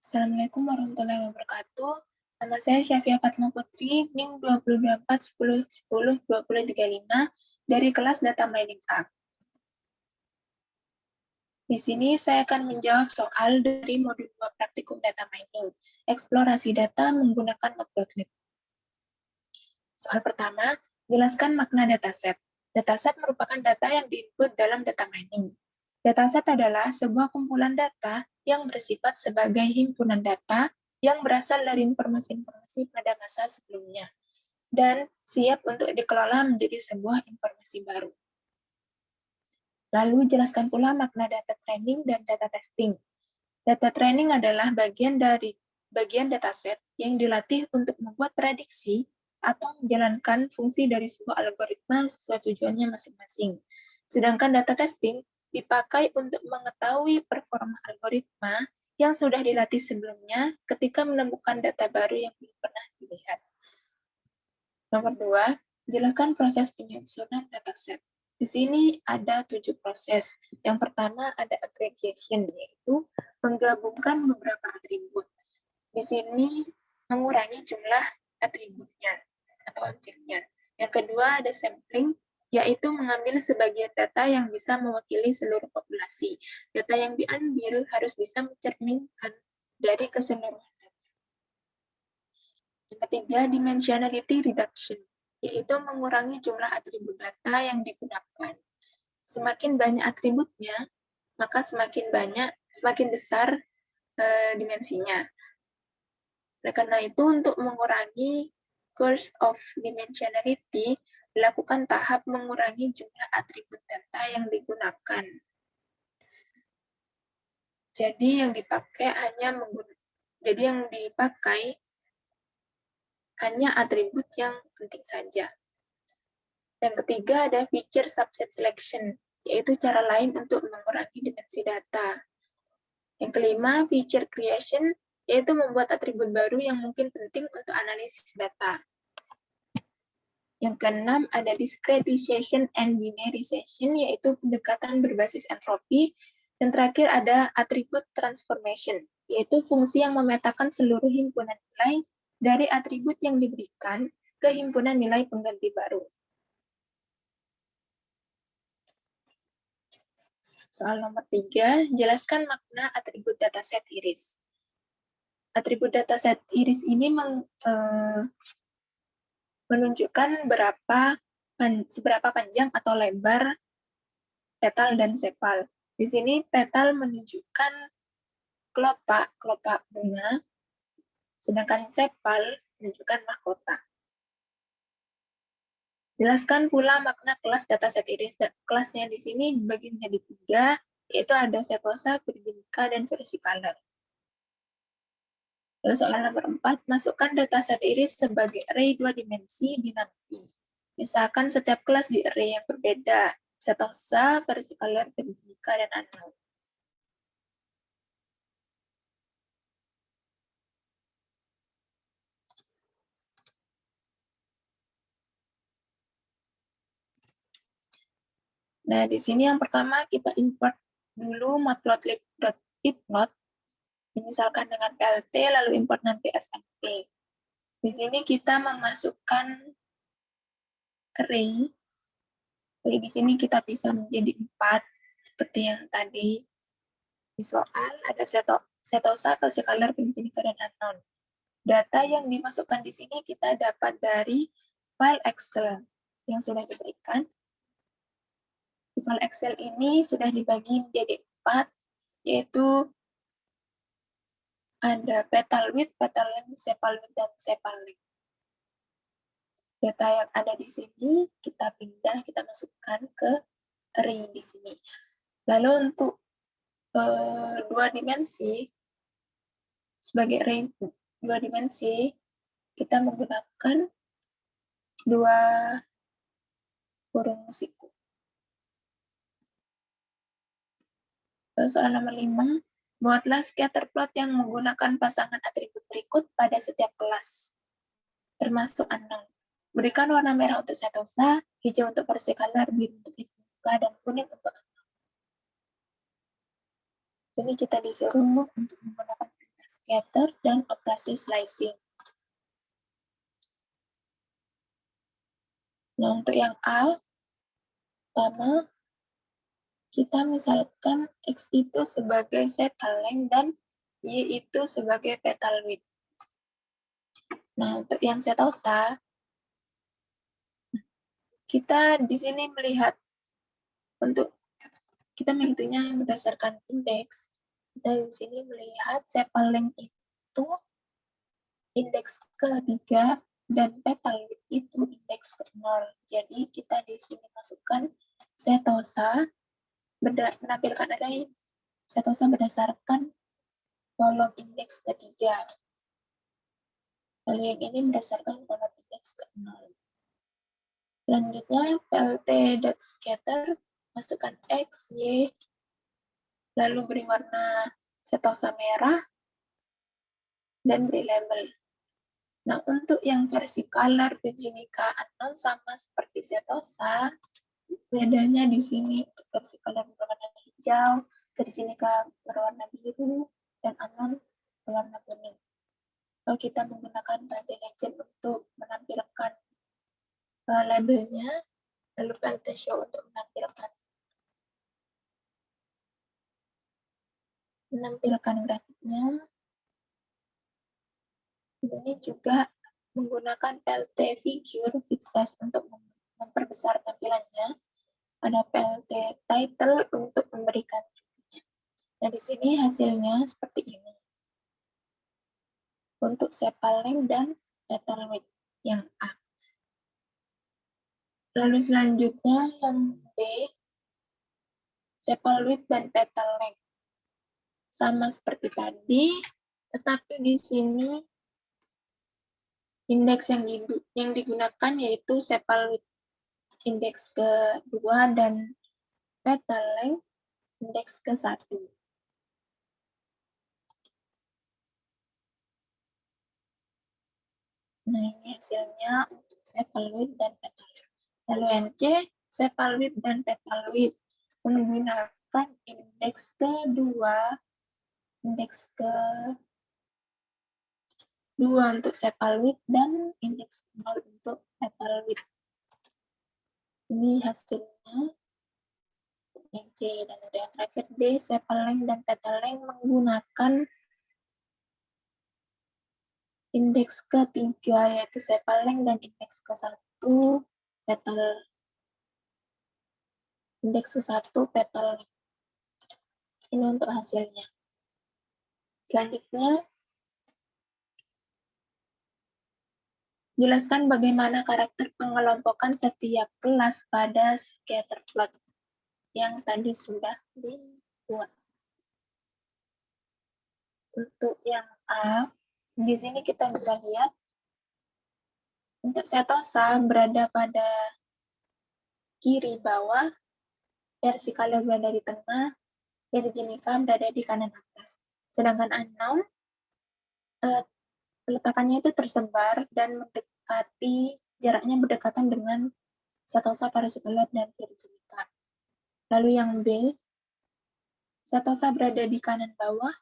Assalamualaikum warahmatullahi wabarakatuh. Nama saya Syafia Fatma Putri, NIM 2024 10 10 2035 dari kelas Data Mining A. Di sini saya akan menjawab soal dari modul 2 praktikum data mining, eksplorasi data menggunakan Matplotlib. Soal pertama, jelaskan makna dataset. Dataset merupakan data yang diinput dalam data mining. Dataset adalah sebuah kumpulan data yang bersifat sebagai himpunan data yang berasal dari informasi-informasi pada masa sebelumnya dan siap untuk dikelola menjadi sebuah informasi baru. Lalu jelaskan pula makna data training dan data testing. Data training adalah bagian dataset yang dilatih untuk membuat prediksi atau menjalankan fungsi dari sebuah algoritma sesuai tujuannya masing-masing. Sedangkan data testing dipakai untuk mengetahui performa algoritma yang sudah dilatih sebelumnya ketika menemukan data baru yang belum pernah dilihat. Nomor 2, jelaskan proses penyusunan dataset. Di sini ada 7 proses. Yang pertama ada aggregation, yaitu menggabungkan beberapa atribut. Di sini mengurangi jumlah atributnya atau objeknya. Yang kedua ada sampling, yaitu mengambil sebagian data yang bisa mewakili seluruh populasi. Data yang diambil harus bisa mencerminkan dari keseluruhan data. Yang ketiga, dimensionality reduction, yaitu mengurangi jumlah atribut data yang digunakan. Semakin banyak atributnya, maka semakin besar dimensinya. Oleh karena itu, untuk mengurangi course of dimensionality, dilakukan tahap mengurangi jumlah atribut data yang digunakan. Jadi yang dipakai hanya atribut yang penting saja. Yang ketiga ada feature subset selection, yaitu cara lain untuk mengurangi dimensi data. Yang kelima, feature creation, yaitu membuat atribut baru yang mungkin penting untuk analisis data. Yang keenam, ada discretization and binarization, yaitu pendekatan berbasis entropi. Dan terakhir ada atribut transformation, yaitu fungsi yang memetakan seluruh himpunan nilai dari atribut yang diberikan ke himpunan nilai pengganti baru. Soal nomor 3, jelaskan makna atribut dataset iris. Atribut dataset iris ini menunjukkan seberapa panjang atau lebar petal dan sepal. Di sini petal menunjukkan kelopak bunga, sedangkan sepal menunjukkan mahkota. Jelaskan pula makna kelas dataset iris. Kelasnya di sini dibagi menjadi 3, yaitu ada setosa, virginica, dan versicolor. Lalu soal nomor 4, masukkan dataset iris sebagai array 2 dimensi dinamik. Misalkan setiap kelas di array yang berbeda, setosa, versicolor, virginica, dan unknown. Nah, di sini yang pertama kita import dulu matplotlib.pyplot, misalkan dengan plt, lalu import nanti smp. Di sini kita memasukkan array. Jadi di sini kita bisa menjadi 4, seperti yang tadi di soal, ada setosa, versicolor, virginica, dan unknown. Data yang dimasukkan di sini kita dapat dari file Excel yang sudah diberikan. Di file Excel ini sudah dibagi menjadi 4, yaitu ada petal width, petal length, sepal width, dan sepal length. Data yang ada di sini kita pindah, kita masukkan ke array di sini. Lalu untuk 2 dimensi, sebagai array 2 dimensi, kita menggunakan 2 kurung siku. Soal nomor 5, buatlah scatter plot yang menggunakan pasangan atribut berikut pada setiap kelas, termasuk unknown. Berikan warna merah untuk setosa, hijau untuk versicolor, biru untuk virginica, dan kuning untuk unknown. Jadi kita disuruh untuk menggunakan perintah scatter, dan operasi slicing. Nah, untuk yang A, pertama, kita misalkan X itu sebagai sepal length dan Y itu sebagai petal width. Nah, untuk yang setosa, kita di sini melihat untuk kita menghitungnya berdasarkan indeks. Kita di sini melihat sepal length itu indeks ke-3 dan petal width itu indeks ke-0. Jadi kita di sini masukkan setosa menampilkan array setosa berdasarkan kolom indeks ke-3. Lalu yang ini berdasarkan kolom indeks ke-0. Selanjutnya plt.scatter, masukkan X, Y, lalu beri warna setosa merah, dan beri label. Nah, untuk yang versi color Virginica unknown sama seperti setosa, bedanya di sini untuk versi color berwarna hijau, Virginica berwarna biru, dan unknown berwarna kuning. Kalau kita menggunakan Plt Legend untuk menampilkan labelnya, lalu Plt Show untuk menampilkan grafiknya. Di sini juga menggunakan Plt Figure Fixes untuk memperbesar tampilannya. Ada Plt Title untuk memberikan judulnya. Nah, di sini hasilnya seperti ini. Untuk sepal length dan petal width yang A. Lalu selanjutnya yang B, sepal width dan petal length. Sama seperti tadi, tetapi di sini indeks yang digunakan yaitu sepal width indeks ke-2 dan petal length indeks ke-1. Nah, ini hasilnya untuk sepal width dan petal length. Lalu yang C, sepal width dan petal width menggunakan indeks ke-2, indeks ke-2 untuk sepal width dan indeks ke-0 untuk petal width. Ini hasilnya yang C. Dan untuk yang terakhir D, sepal length dan petal length menggunakan indeks ke-3 yaitu sepal length dan indeks ke-1 petal length. Ini untuk hasilnya. Selanjutnya, jelaskan bagaimana karakter pengelompokan setiap kelas pada scatter plot yang tadi sudah dibuat. Untuk yang A, di sini kita bisa lihat untuk setosa berada pada kiri bawah, versicolor berada di tengah, Virginica berada di kanan atas. Sedangkan unknown, peletakannya itu tersebar dan jaraknya berdekatan dengan setosa, versicolor, dan Virginica. Lalu yang B, setosa berada di kanan bawah,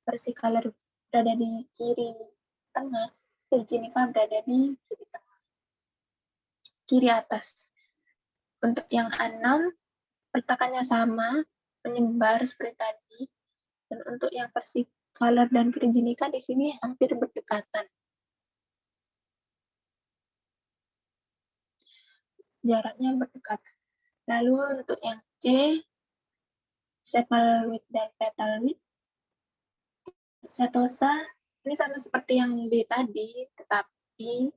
versicolor berada di kiri tengah, Virginica berada di kiri tengah, kiri atas. Untuk yang unknown, peletakannya sama, menyebar seperti tadi. Dan untuk yang versicolor dan Virginica di sini hampir berdekatan. Jaraknya berdekatan. Lalu untuk yang C, sepal width dan petal width, setosa ini sama seperti yang B tadi, tetapi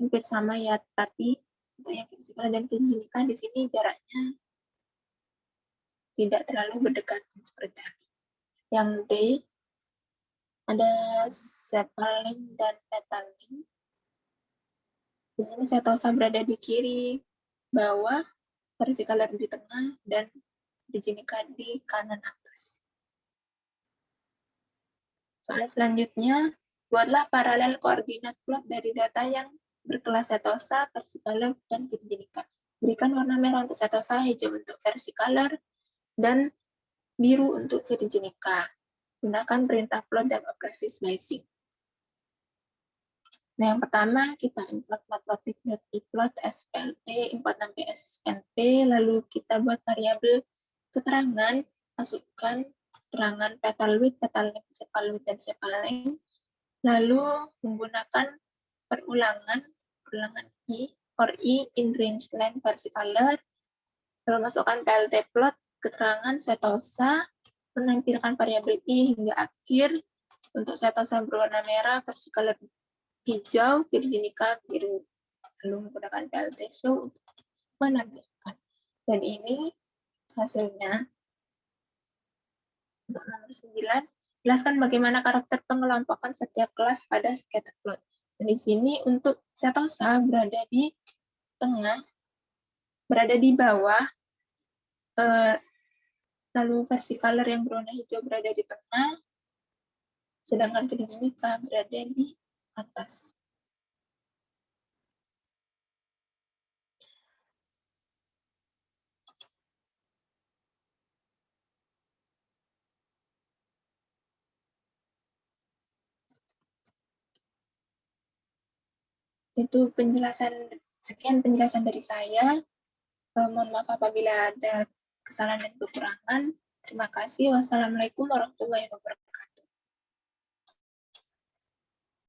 hampir sama ya. Tapi untuk yang versicolor dan Virginica di sini jaraknya tidak terlalu berdekatan seperti tadi. Yang D, ada sepal length dan petal length. Di sini setosa berada di kiri bawah, versicolor di tengah, dan Virginica di kanan atas. Soal selanjutnya, buatlah paralel koordinat plot dari data yang berkelas setosa, versicolor, dan Virginica. Berikan warna merah untuk setosa, hijau untuk versicolor, dan biru untuk Virginica. Gunakan perintah plot dan operasi slicing. Nah, yang pertama kita import matplotlib.plot splt import sampai snp, lalu kita buat variabel keterangan, masukkan keterangan petal width, petal length, sepal width, dan sepal length, lalu menggunakan perulangan i for i in range length versi color, lalu masukkan plt plot, keterangan setosa, menampilkan variabel i hingga akhir, untuk setosa berwarna merah, versi color hijau, virginica biru, lalu menggunakan plt show untuk menampilkan. Dan ini hasilnya. Untuk nomor 9, jelaskan bagaimana karakter pengelompokan setiap kelas pada scatterplot. Dan di sini untuk setosa berada di tengah, berada di bawah, lalu versi color yang berwarna hijau berada di tengah, sedangkan virginica berada di atas. Itu sekian penjelasan dari saya. Mohon maaf apabila ada kesalahan dan kekurangan. Terima kasih. Wassalamualaikum warahmatullahi wabarakatuh.